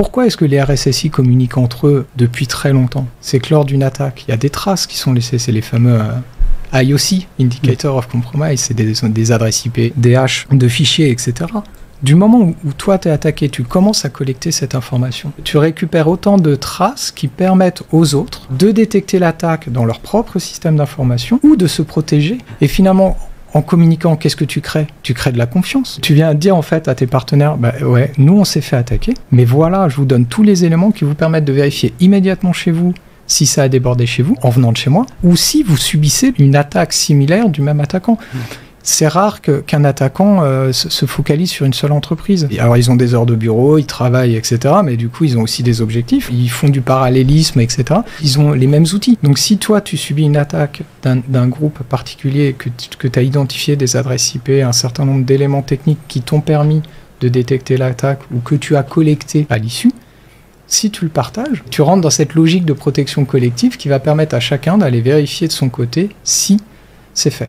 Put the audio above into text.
Pourquoi est-ce que les RSSI communiquent entre eux depuis très longtemps? C'est que lors d'une attaque, il y a des traces qui sont laissées, c'est les fameux IOC, Indicator of Compromise, c'est des adresses IP, des hashes de fichiers, etc. Du moment où toi t'es attaqué, tu commences à collecter cette information. Tu récupères autant de traces qui permettent aux autres de détecter l'attaque dans leur propre système d'information ou de se protéger. Et finalement, en communiquant, qu'est-ce que tu crées? Tu crées de la confiance. Tu viens dire en fait à tes partenaires, bah ouais, nous on s'est fait attaquer, mais voilà, je vous donne tous les éléments qui vous permettent de vérifier immédiatement chez vous si ça a débordé chez vous, en venant de chez moi, ou si vous subissez une attaque similaire du même attaquant. C'est rare qu'un attaquant se focalise sur une seule entreprise. Alors ils ont des heures de bureau, ils travaillent, etc. Mais du coup, ils ont aussi des objectifs. Ils font du parallélisme, etc. Ils ont les mêmes outils. Donc si toi, tu subis une attaque d'un groupe particulier, que tu as identifié des adresses IP, un certain nombre d'éléments techniques qui t'ont permis de détecter l'attaque ou que tu as collecté à l'issue, si tu le partages, tu rentres dans cette logique de protection collective qui va permettre à chacun d'aller vérifier de son côté si c'est fait.